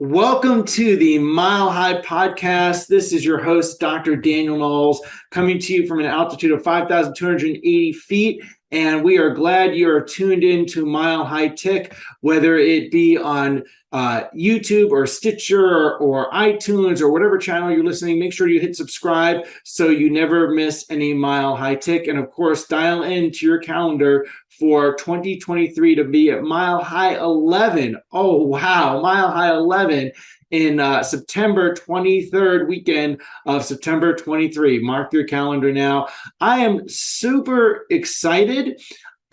Welcome to the Mile High Podcast. This is your host, Dr. Daniel Knowles, coming to you from an altitude of 5,280 feet. And we are glad you are tuned in to Mile High Tech, whether it be on YouTube or Stitcher or iTunes or whatever channel you're listening. Make sure you hit subscribe so you never miss any Mile High Tech. And of course, dial into your calendar for 2023 to be at Mile High 11. Oh, wow. Mile High 11 in September 23rd weekend of September 23. Mark your calendar now. I am super excited,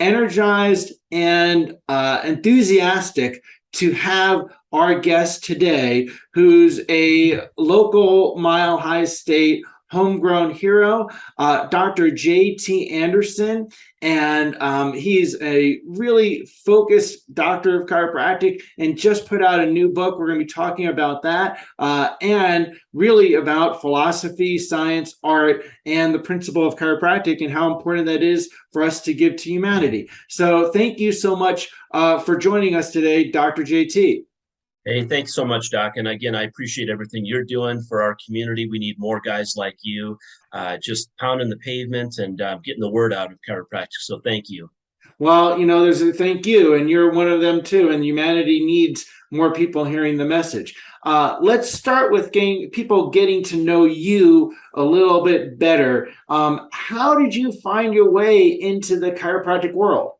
energized, and enthusiastic to have our guest today, who's a local Mile High State homegrown hero, Dr. J.T. Anderson. And he's a really focused doctor of chiropractic and just put out a new book. We're going to be talking about that and really about philosophy, science, art, and the principle of chiropractic and how important that is for us to give to humanity. So thank you so much for joining us today, Dr. JT. Hey, thanks so much, Doc. And again, I appreciate everything you're doing for our community. We need more guys like you, just pounding the pavement and getting the word out of chiropractic. So thank you. Well, there's a thank you, and you're one of them too. And humanity needs more people hearing the message. Let's start with people getting to know you a little bit better. How did you find your way into the chiropractic world?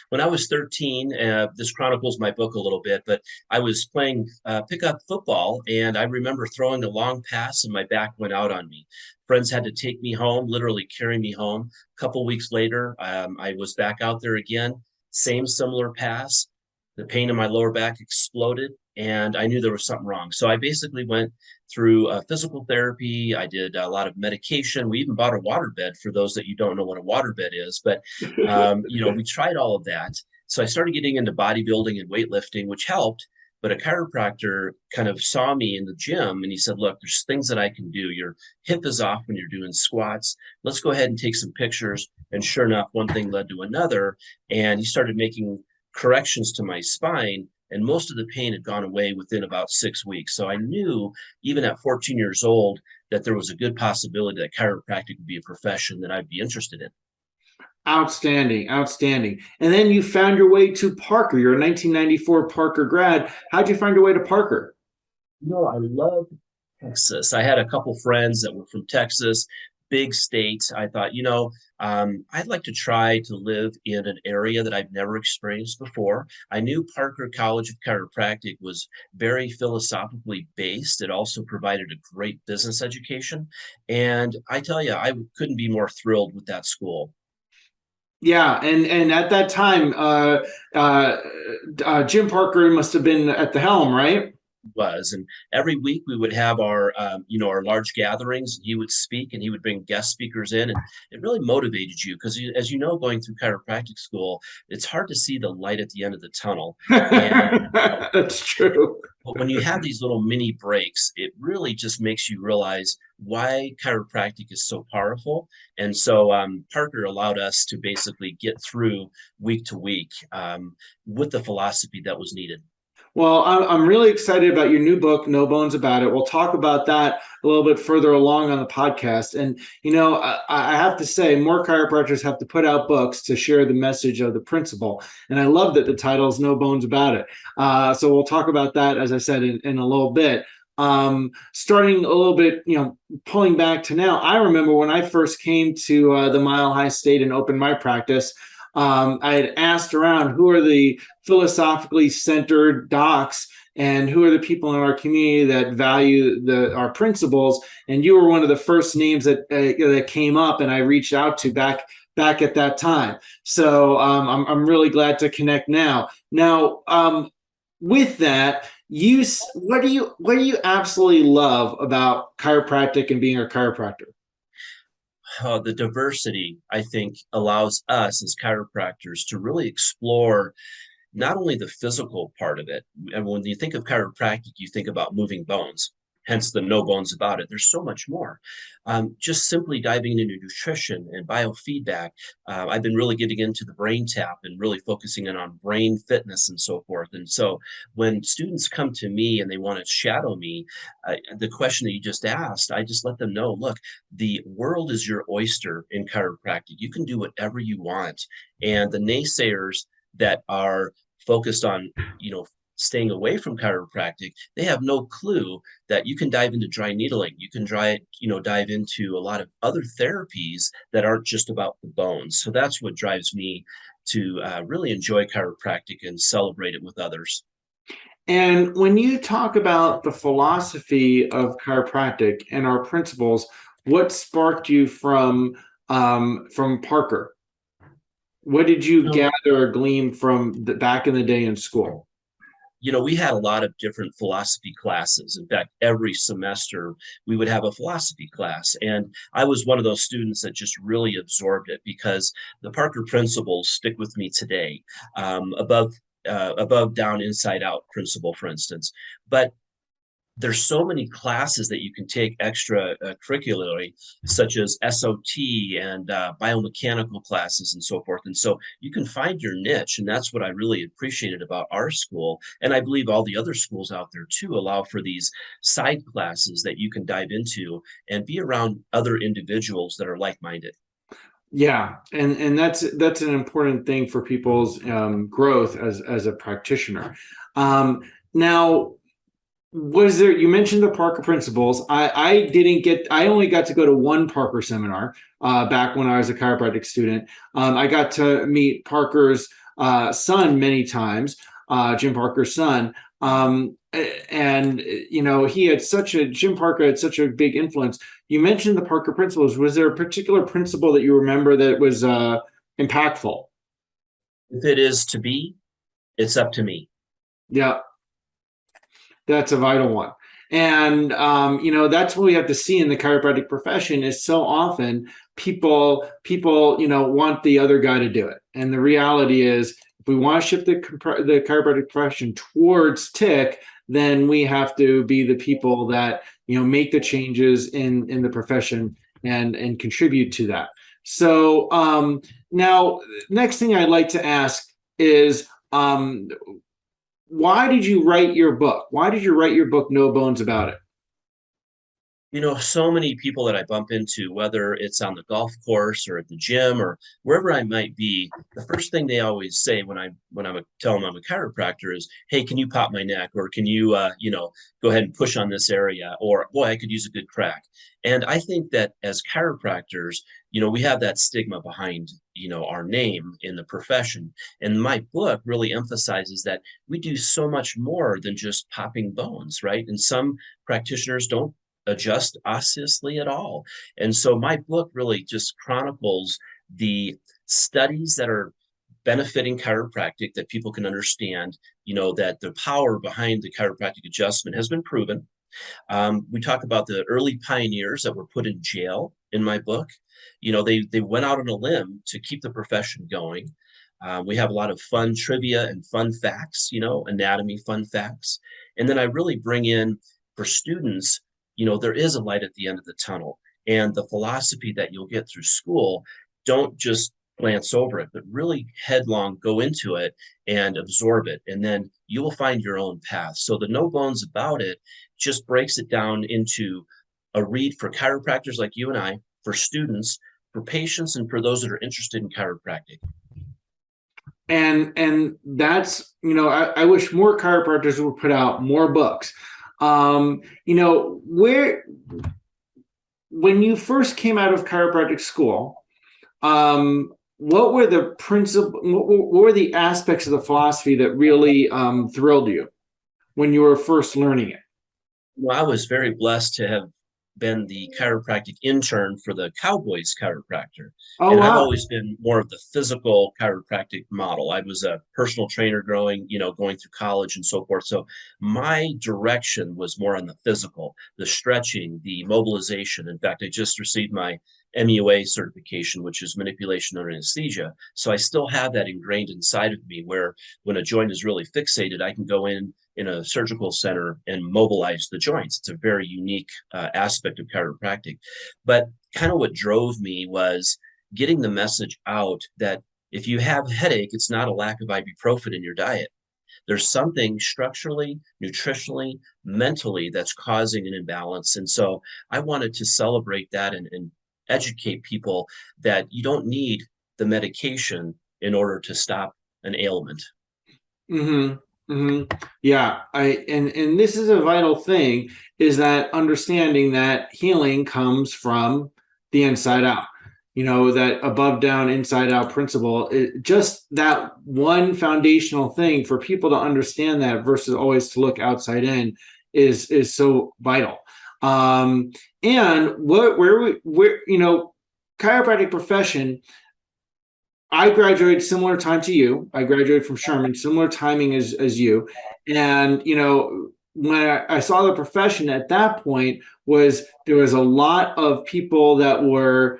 When I was 13, this chronicles my book a little bit, but I was playing pickup football, and I remember throwing a long pass, and my back went out on me. Friends had to take me home, literally carry me home. A couple weeks later, I was back out there again, same similar pass. The pain in my lower back exploded, and I knew there was something wrong. So I basically went through physical therapy. I did a lot of medication. We even bought a water bed for those that you don't know what a water bed is. But, we tried all of that. So I started getting into bodybuilding and weightlifting, which helped. But a chiropractor kind of saw me in the gym and he said, look, there's things that I can do. Your hip is off when you're doing squats. Let's go ahead and take some pictures. And sure enough, one thing led to another. And he started making corrections to my spine, and most of the pain had gone away within about 6 weeks. So I knew, even at 14 years old, that there was a good possibility that chiropractic would be a profession that I'd be interested in. Outstanding, outstanding. And then you found your way to Parker. You're a 1994 Parker grad. How'd you find your way to Parker? I love Texas. I had a couple friends that were from Texas, big state. I thought, I'd like to try to live in an area that I've never experienced before. I knew Parker College of Chiropractic was very philosophically based. It also provided a great business education. And I tell you, I couldn't be more thrilled with that school. Yeah, and at that time, Jim Parker must have been at the helm, right? Was. And every week we would have our large gatherings. He would speak and he would bring guest speakers in, and it really motivated you because, as you know, going through chiropractic school, it's hard to see the light at the end of the tunnel. And That's true. but when you have these little mini breaks, it really just makes you realize why chiropractic is so powerful. And so Parker allowed us to basically get through week to week with the philosophy that was needed. Well, I'm really excited about your new book, No Bones About It. We'll talk about that a little bit further along on the podcast. And, I have to say, more chiropractors have to put out books to share the message of the principle. And I love that the title is No Bones About It. So we'll talk about that, as I said, in a little bit. Starting a little bit, pulling back to now, I remember when I first came to the Mile High State and opened my practice. I had asked around who are the philosophically centered docs and who are the people in our community that value our principles. And you were one of the first names that came up, and I reached out to back at that time. So I'm really glad to connect now. Now, with that, what do you absolutely love about chiropractic and being a chiropractor? The diversity, I think, allows us as chiropractors to really explore not only the physical part of it. And when you think of chiropractic, you think about moving bones. hence the no bones about it. There's so much more. Just simply diving into nutrition and biofeedback. I've been really getting into the brain tap and really focusing in on brain fitness and so forth. And so when students come to me and they want to shadow me, the question that you just asked, I just let them know, look, the world is your oyster in chiropractic. You can do whatever you want. And the naysayers that are focused on, staying away from chiropractic, they have no clue that you can dive into dry needling. You can dive into a lot of other therapies that aren't just about the bones. So that's what drives me to really enjoy chiropractic and celebrate it with others. And when you talk about the philosophy of chiropractic and our principles, what sparked you from Parker? What did you gather or glean from back in the day in school? We had a lot of different philosophy classes. In fact, every semester we would have a philosophy class. And I was one of those students that just really absorbed it because the Parker principles stick with me today. Above, down, inside out principle, for instance. But there's so many classes that you can take extra curricularly, such as SOT and biomechanical classes and so forth. And so you can find your niche. And that's what I really appreciated about our school. And I believe all the other schools out there too allow for these side classes that you can dive into and be around other individuals that are like-minded. Yeah, and that's an important thing for people's growth as a practitioner. Now, was there, you mentioned the Parker principles. I only got to go to one Parker seminar back when I was a chiropractic student. I got to meet Parker's son many times, Jim Parker's son. And Jim Parker had such a big influence. You mentioned the Parker principles. Was there a particular principle that you remember that was impactful? If it is to be, it's up to me. Yeah, that's a vital one. And that's what we have to see in the chiropractic profession is so often people want the other guy to do it. And the reality is if we want to shift the chiropractic profession towards TIC, then we have to be the people that make the changes in the profession and contribute to that. So now, next thing I'd like to ask is why did you write your book? Why did you write your book, No Bones About It? So many people that I bump into, whether it's on the golf course or at the gym or wherever I might be, the first thing they always say when I tell them I'm a chiropractor is, "Hey, can you pop my neck?" Or "Can you, go ahead and push on this area?" Or "Boy, I could use a good crack." And I think that as chiropractors, we have that stigma behind, our name in the profession. And my book really emphasizes that we do so much more than just popping bones, right? And some practitioners don't adjust osseously at all. And so my book really just chronicles the studies that are benefiting chiropractic that people can understand, that the power behind the chiropractic adjustment has been proven. We talk about the early pioneers that were put in jail in my book. They went out on a limb to keep the profession going. We have a lot of fun trivia and fun facts, anatomy fun facts. And then I really bring in for students, there is a light at the end of the tunnel. And the philosophy that you'll get through school, don't just glance over it, but really headlong go into it and absorb it. And then you will find your own path. So the No Bones About It just breaks it down into a read for chiropractors like you and I, for students, for patients, and for those that are interested in chiropractic. And that's I wish more chiropractors would put out more books. Where when you first came out of chiropractic school, what were the what were the aspects of the philosophy that really thrilled you when you were first learning it? Well, I was very blessed to have been the chiropractic intern for the Cowboys chiropractor. Oh, And I've wow. always been more of the physical chiropractic model. I was a personal trainer going through college and so forth. So my direction was more on the physical, the stretching, the mobilization. In fact, I just received my MEOA certification, which is manipulation under anesthesia. So I still have that ingrained inside of me where when a joint is really fixated, I can go in in a surgical center and mobilize the joints. It's a very unique aspect of chiropractic. But kind of what drove me was getting the message out that if you have a headache, it's not a lack of ibuprofen in your diet. There's something structurally, nutritionally, mentally that's causing an imbalance. And so I wanted to celebrate that and educate people that you don't need the medication in order to stop an ailment. Mm-hmm. Mm-hmm. Yeah, and this is a vital thing, is that understanding that healing comes from the inside out. That above down, inside out principle. Just that one foundational thing for people to understand that versus always to look outside in is so vital. And where chiropractic profession. I graduated similar time to you. I graduated from Sherman, similar timing as you. And, when I saw the profession at that point, there was a lot of people that were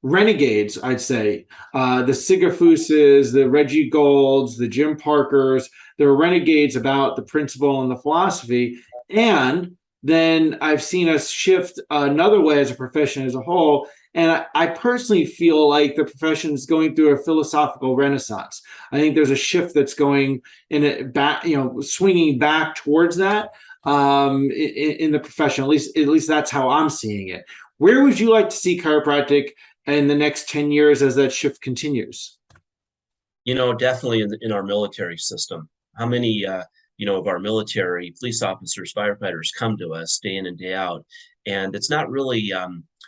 renegades, I'd say. The Sigafuses, the Reggie Golds, the Jim Parkers, they were renegades about the principle and the philosophy. And then I've seen us shift another way as a profession as a whole. And I personally feel like the profession is going through a philosophical renaissance. I think there's a shift that's going in it back, swinging back towards that in the profession. At least that's how I'm seeing it. Where would you like to see chiropractic in the next 10 years as that shift continues? Definitely in our military system. How many, of our military police officers, firefighters come to us day in and day out, and it's not really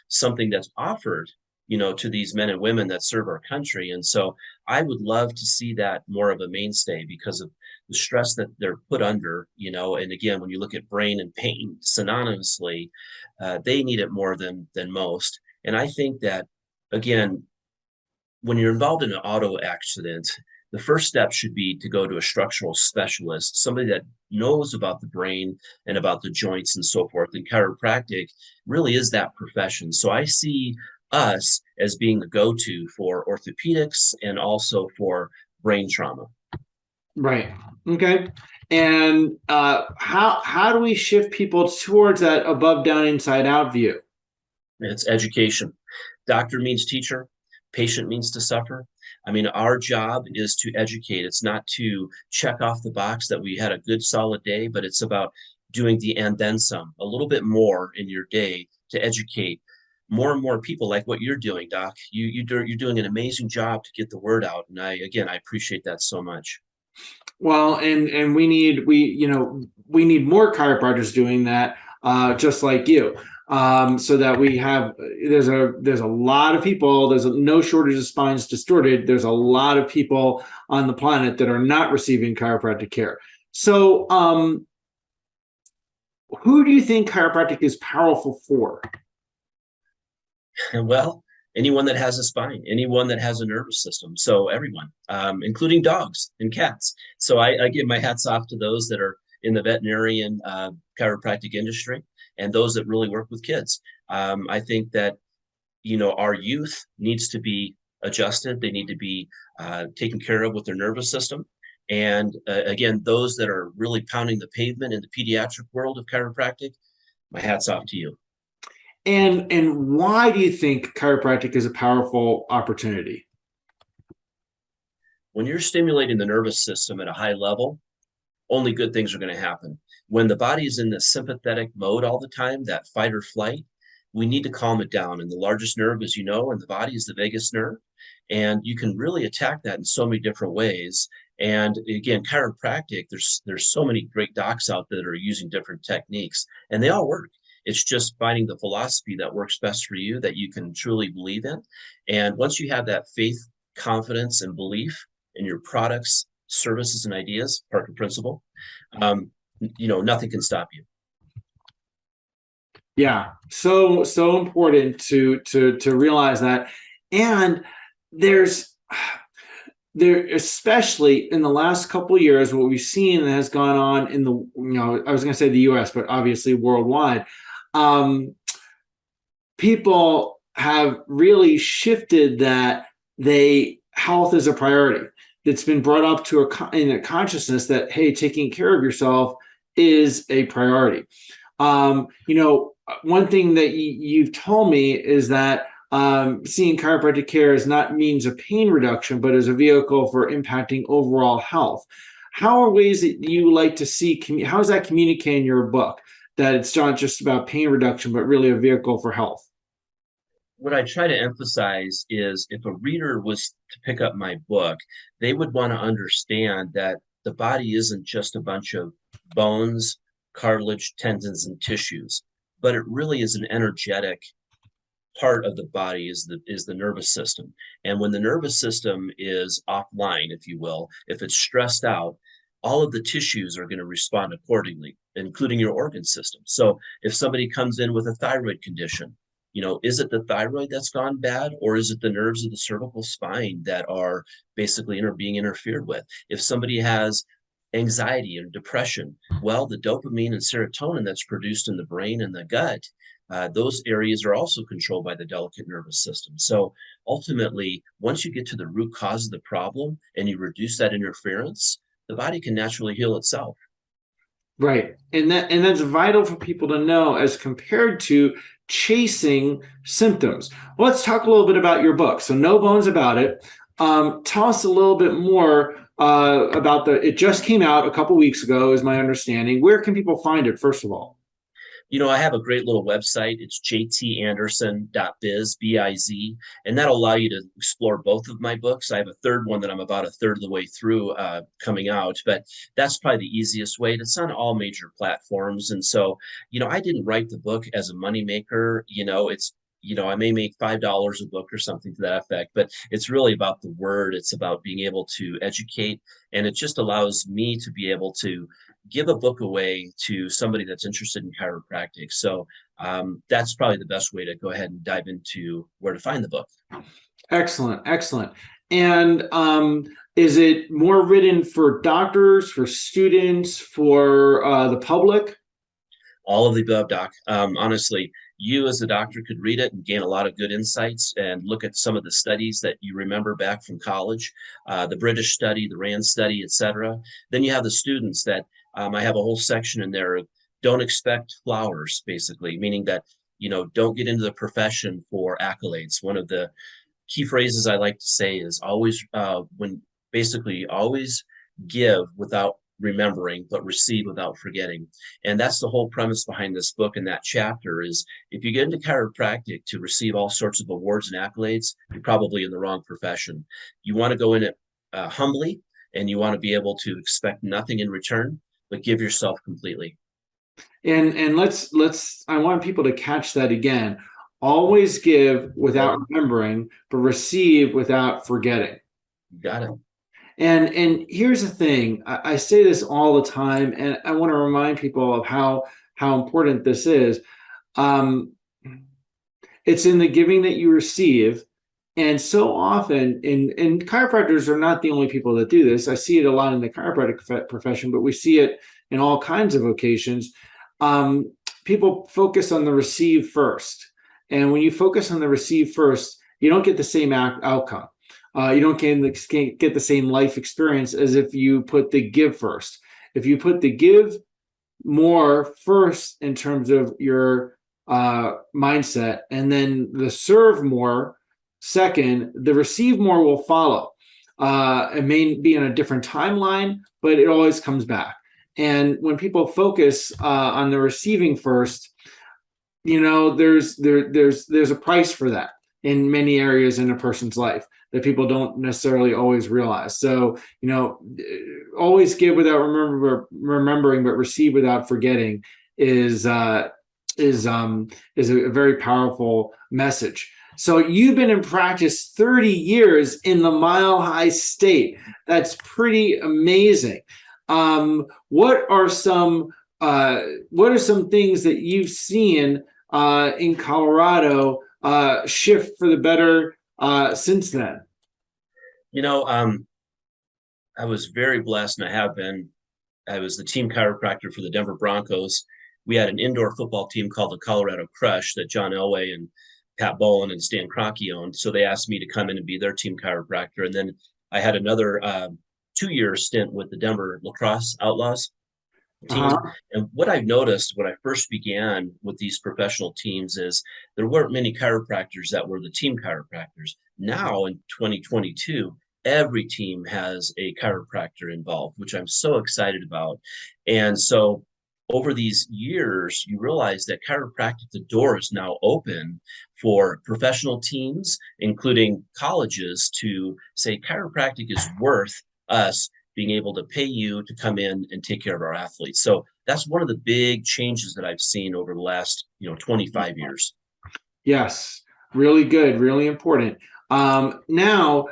something that's offered, to these men and women that serve our country. And so I would love to see that more of a mainstay because of the stress that they're put under, and again, when you look at brain and pain synonymously, they need it more than most. And I think that, again, when you're involved in an auto accident, the first step should be to go to a structural specialist, somebody that knows about the brain and about the joints and so forth. And chiropractic really is that profession. So I see us as being the go-to for orthopedics and also for brain trauma. Right. Okay. And how do we shift people towards that above, down, inside out view? It's education. Doctor means teacher. Patient means to suffer. I mean, our job is to educate. It's not to check off the box that we had a good solid day, but it's about doing the and then some, a little bit more in your day to educate more and more people like what you're doing, Doc. You're doing an amazing job to get the word out. And I appreciate that so much. Well, and we need more chiropractors doing that, just like you, so that there's a lot of people. There's no shortage of spines distorted. There's a lot of people on the planet that are not receiving chiropractic care. So, who do you think chiropractic is powerful for? Well, anyone that has a spine, anyone that has a nervous system. So everyone, including dogs and cats. So I give my hats off to those that are in the veterinarian chiropractic industry and those that really work with kids. I think that, our youth needs to be adjusted. They need to be taken care of with their nervous system. And again, those that are really pounding the pavement in the pediatric world of chiropractic, my hat's off to you. And why do you think chiropractic is a powerful opportunity? When you're stimulating the nervous system at a high level, only good things are going to happen. When the body is in the sympathetic mode all the time, that fight or flight, we need to calm it down. And the largest nerve, as you know, in the body is the vagus nerve. And you can really attack that in so many different ways. And again, chiropractic, there's so many great docs out there that are using different techniques, and they all work. It's just finding the philosophy that works best for you, that you can truly believe in. And once you have that faith, confidence, and belief in your products, services, and ideas, Parker principle, nothing can stop you. Yeah, so important to realize that. And there, especially in the last couple of years, what we've seen that has gone on in the, I was going to say the US, but obviously worldwide, people have really shifted that health is a priority. it's been brought up to in a consciousness that, hey, taking care of yourself is a priority. One thing that you've told me is that seeing chiropractic care is not means of pain reduction, but as a vehicle for impacting overall health. How are ways that you like to see, how is that communicated in your book, that it's not just about pain reduction, but really a vehicle for health? What I try to emphasize is if a reader was to pick up my book, they would want to understand that the body isn't just a bunch of bones, cartilage, tendons, and tissues, but it really is an energetic part of the body is the nervous system. And when the nervous system is offline, if you will, if it's stressed out, all of the tissues are going to respond accordingly, including your organ system. So if somebody comes in with a thyroid condition, is it the thyroid that's gone bad, or is it the nerves of the cervical spine that are basically being interfered with? If somebody has anxiety and depression, well, the dopamine and serotonin that's produced in the brain and the gut, those areas are also controlled by the delicate nervous system. So ultimately, once you get to the root cause of the problem and you reduce that interference, the body can naturally heal itself. Right. And that's vital for people to know as compared to chasing symptoms. Well, let's talk a little bit about your book. So No Bones About It. Tell us a little bit more about it just came out a couple weeks ago, is my understanding. Where can people find it, first of all? I have a great little website. It's jtanderson.biz, B-I-Z, and that'll allow you to explore both of my books. I have a third one that I'm about a third of the way through coming out, but that's probably the easiest way. It's on all major platforms. And so, I didn't write the book as a moneymaker. I may make $5 a book or something to that effect, but it's really about the word. It's about being able to educate, and it just allows me to be able to give a book away to somebody that's interested in chiropractic. So that's probably the best way to go ahead and dive into where to find the book. Excellent, excellent. And is it more written for doctors, for students, for the public? All of the above, Doc. Honestly, you as a doctor could read it and gain a lot of good insights and look at some of the studies that you remember back from college, the British study, the RAND study, et cetera. Then you have the students that I have a whole section in there. Don't expect flowers, basically, meaning that, don't get into the profession for accolades. One of the key phrases I like to say is always, always give without remembering, but receive without forgetting. And that's the whole premise behind this book. And that chapter is, if you get into chiropractic to receive all sorts of awards and accolades, you're probably in the wrong profession. You want to go in it humbly, and you want to be able to expect nothing in return, but give yourself completely. And I want people to catch that again. Always give without remembering, but receive without forgetting. You got it. And here's the thing, I say this all the time, and I want to remind people of how important this is. It's in the giving that you receive. And so often, and chiropractors are not the only people that do this. I see it a lot in the chiropractic profession, but we see it in all kinds of vocations. People focus on the receive first. And when you focus on the receive first, you don't get the same outcome. You don't get the same life experience as if you put the give first. If you put the give more first in terms of your mindset, and then the serve more second, the receive more will follow. It may be on a different timeline, but it always comes back. And when people focus on the receiving first, there's a price for that in many areas in a person's life that people don't necessarily always realize. So, always give without remembering, but receive without forgetting is a very powerful message. So you've been in practice 30 years in the Mile High State. That's pretty amazing. What are some things that you've seen in Colorado shift for the better since then? I was very blessed, and I have been. I was the team chiropractor for the Denver Broncos. We had an indoor football team called the Colorado Crush that John Elway and Pat Bolin and Stan Kroenke owned. So they asked me to come in and be their team chiropractor. And then I had another 2-year stint with the Denver Lacrosse Outlaws team. Uh-huh. And what I've noticed when I first began with these professional teams is there weren't many chiropractors that were the team chiropractors. Now in 2022, every team has a chiropractor involved, which I'm so excited about. And so over these years, you realize that chiropractic, the door is now open for professional teams, including colleges, to say chiropractic is worth us being able to pay you to come in and take care of our athletes. So that's one of the big changes that I've seen over the last, 25 years. Yes, really good, really important. Now,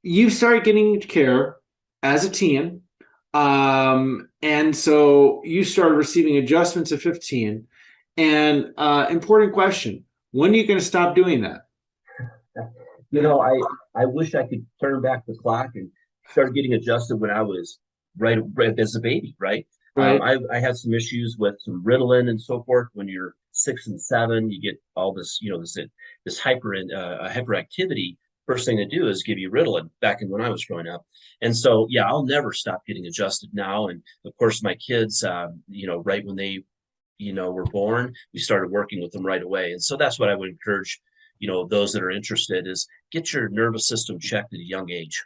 you started getting care as a teen, and so you started receiving adjustments at 15. And important question: when are you going to stop doing that? I wish I could turn back the clock and start getting adjusted when I was right as a baby, right? Right? I had some issues with some Ritalin and so forth. When you're 6 and 7, you get all this, this hyperactivity. First thing to do is give you Ritalin back in when I was growing up. And so, yeah, I'll never stop getting adjusted now. And of course, my kids, right when they, were born, we started working with them right away. And so that's what I would encourage, those that are interested is get your nervous system checked at a young age.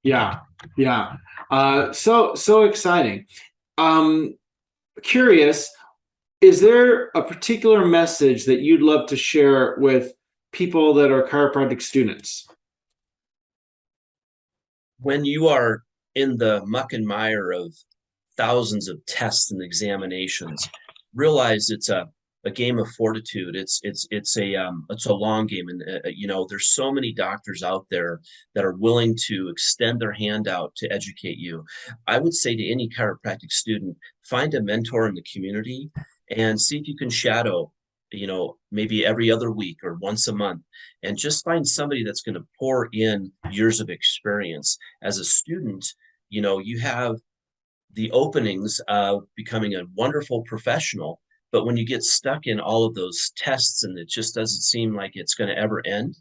Yeah, yeah. So exciting. Um, Curious, is there a particular message that you'd love to share with people that are chiropractic students? When you are in the muck and mire of thousands of tests and examinations, realize it's a game of fortitude. It's a long game, and there's so many doctors out there that are willing to extend their hand out to educate you. I would say to any chiropractic student, find a mentor in the community and see if you can shadow, maybe every other week or once a month, and just find somebody that's going to pour in years of experience. As a student, you have the openings of becoming a wonderful professional. But when you get stuck in all of those tests and it just doesn't seem like it's going to ever end,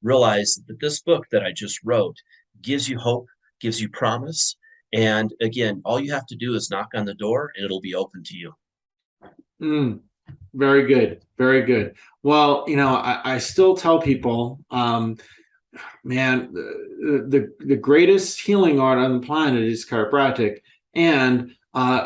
realize that this book that I just wrote gives you hope, gives you promise. And again, all you have to do is knock on the door and it'll be open to you. Mm, very good, very good. Well, I still tell people, man, the greatest healing art on the planet is chiropractic, and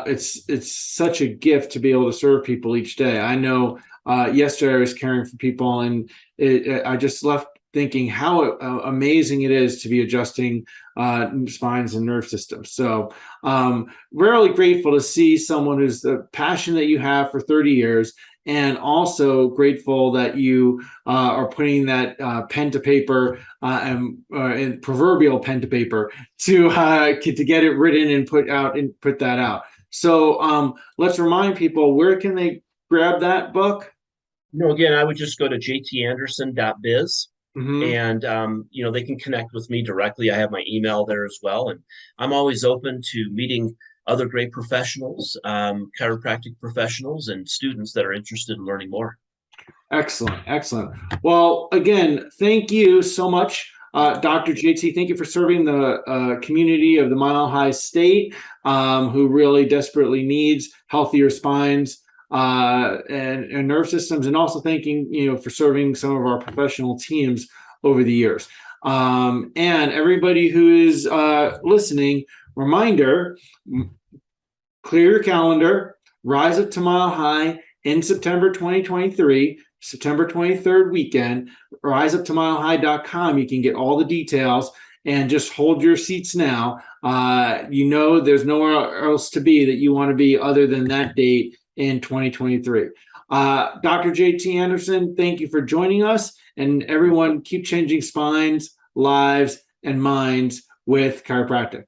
it's such a gift to be able to serve people each day. I know yesterday I was caring for people, and I just left thinking how amazing it is to be adjusting spines and nerve systems. So really grateful to see someone who's the passion that you have for 30 years, and also grateful that you are putting that pen to paper and proverbial pen to paper to get it written and put that out. So let's remind people, where can they grab that book? Again, I would just go to jtanderson.biz. Mm-hmm. And they can connect with me directly. I have my email there as well, and I'm always open to meeting other great professionals, chiropractic professionals, and students that are interested in learning more. Excellent, excellent. Well, again, thank you so much, Dr. JT. Thank you for serving the community of the Mile High State, who really desperately needs healthier spines and nerve systems, and also thanking for serving some of our professional teams over the years. And everybody who is listening, reminder: clear your calendar. Rise Up to Mile High in September 2023, September 23rd weekend. RiseUpToMileHigh.com. You can get all the details, and just hold your seats now. There's nowhere else to be that you want to be other than that date in 2023. Dr. JT Anderson, thank you for joining us, and everyone, keep changing spines, lives, and minds with chiropractic.